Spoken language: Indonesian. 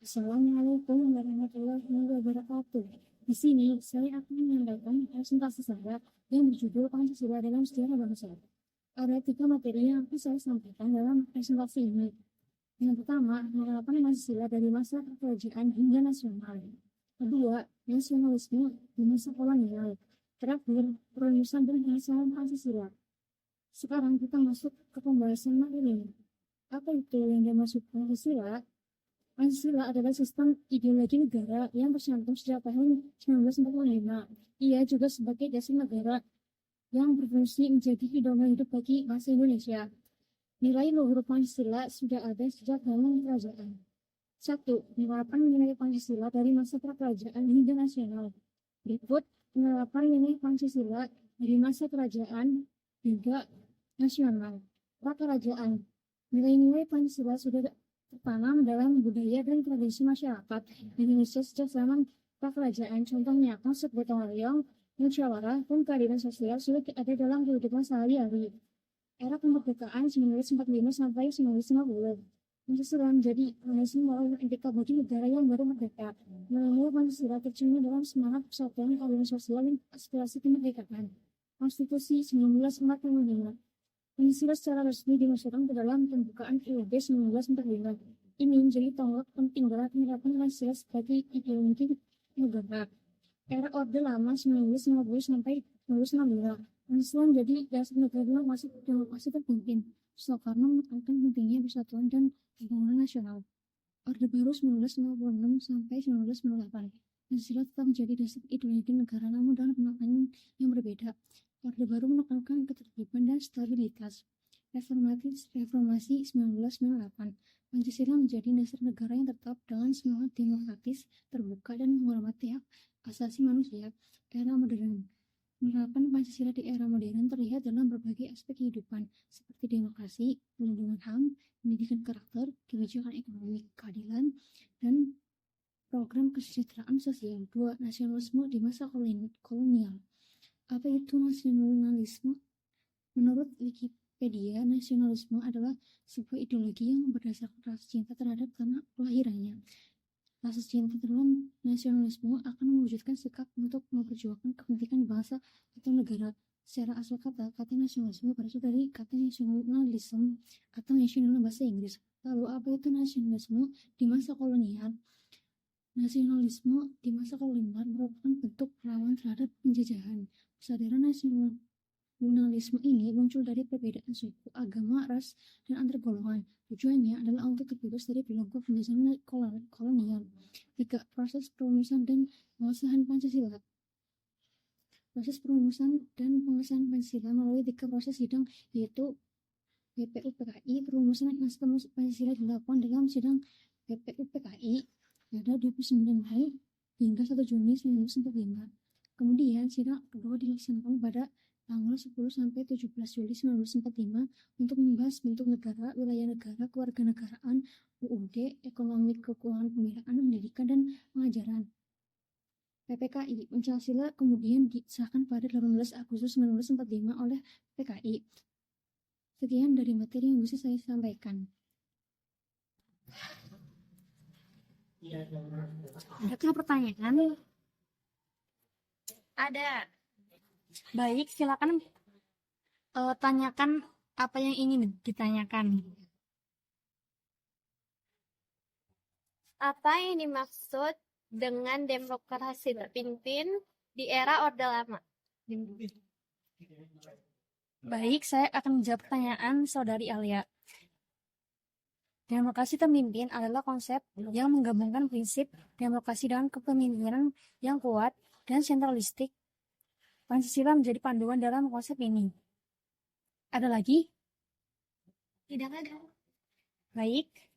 Assalamualaikum warahmatullahi wabarakatuh. Di sini saya akan menyampaikan presentasi saya yang berjudul Pancasila dalam Sejarah Bangsa. Ada 3 materi yang akan saya sampaikan dalam presentasi ini. Yang pertama, penerapan Pancasila dari masa kerajaan hingga nasional. Kedua, nasionalisme di masa kolonial. Terakhir, perumusan dan pengesahan Pancasila. Sekarang kita masuk ke pembahasan materi. Apa itu yang dimaksud Pancasila? Pancasila adalah sistem ideologi negara yang tercantum sejak tahun 1945. Ia juga sebagai dasar negara yang berfungsi menjadi pedoman hidup bagi bangsa Indonesia. Nilai luhur Pancasila sudah ada sejak zaman kerajaan. 1. Penerapan nilai Pancasila dari masa prakerajaan hingga nasional. Berikut penerapan nilai Pancasila dari masa kerajaan hingga nasional. Prakerajaan. Nilai-nilai Pancasila sudah tertanam dalam budaya dan tradisi masyarakat Indonesia sejak zaman prakerajaan. Contohnya, konsep gotong royong, musyawarah, dan keadilan sosial sudah ada dalam kehidupan sehari-hari. Era kemerdekaan 1945 sampai 1950. Pancasila menjadi landasan moral dan etika bagi negara yang baru merdeka. Nilai Pancasila tercermin dalam semangat persatuan, keadilan sosial, dan aspirasi kemerdekaan. Konstitusi 1945. Pancasila secara resmi dimasukkan ke dalam pembukaan UUD 1945. Ini menjadi tonggak penting dalam penerapan Pancasila sebagai ideologi negara. Era Orde Lama 1950 sampai 1965. Pancasila menjadi dasar negara masuk demokrasi terpimpin. Soekarno menekankan pentingnya persatuan dan pembangunan nasional. Orde Baru 1956 sampai 1998. Pancasila tetap menjadi dasar ideologi negara namun dalam pemaknaan yang berbeda. Orde Baru menekankan ketertiban dan stabilitas. Reformasi 1998. Pancasila menjadi dasar negara yang tetap dengan semangat demokratis, terbuka, dan menghormati hak asasi manusia. Era modern. Penerapan Pancasila di era modern terlihat dalam berbagai aspek kehidupan, seperti demokrasi, perlindungan HAM, pendidikan karakter, kebijakan ekonomi, keadilan, dan program kesejahteraan sosial. 2. Nasionalisme di masa kolonial. Apa itu nasionalisme? Menurut Wikipedia, nasionalisme adalah sebuah ideologi yang berdasarkan rasa cinta terhadap tanah kelahirannya. Rasa cinta dalam nasionalisme akan mewujudkan sikap untuk memperjuangkan kepentingan bangsa atau negara. Secara asal kata nasionalisme berasal dari kata nationalism atau national bahasa Inggris. Lalu apa itu nasionalisme di masa kolonial? Nasionalisme di masa kolonial merupakan bentuk perlawanan terhadap penjajahan. Kesadaran nasionalisme ini muncul dari perbedaan suku, agama, ras, dan antar golongan. Tujuannya adalah untuk terbebas dari belenggu penjajahan kolonial. 3. Proses perumusan dan pengesahan Pancasila. Proses perumusan dan pengesahan Pancasila melalui 3 proses sidang, yaitu BPUPKI. Perumusan naskah Pancasila dilakukan dalam sidang BPUPKI pada 29 Mei hingga 1 Juni 1945. Kemudian sidang kedua dilaksanakan pada tanggal 10 sampai 17 Juli 1945 untuk membahas bentuk negara, wilayah negara, kewarganegaraan, UUD, ekonomi, keuangan, pembelaan, pendidikan, dan pengajaran. PPKI. Pancasila kemudian disahkan pada 18 Agustus 1945 oleh PKI. Sekian dari materi yang bisa saya sampaikan. Adakah pertanyaan? Ada. Baik, silakan tanyakan apa yang ingin ditanyakan. Apa yang dimaksud dengan demokrasi terpimpin di era Orde Lama? Baik, saya akan menjawab pertanyaan Saudari Alia. Demokrasi terpimpin adalah konsep yang menggabungkan prinsip demokrasi dengan kepemimpinan yang kuat dan sentralistik. Pancasila menjadi panduan dalam konsep ini. Ada lagi? Tidak ada. Baik.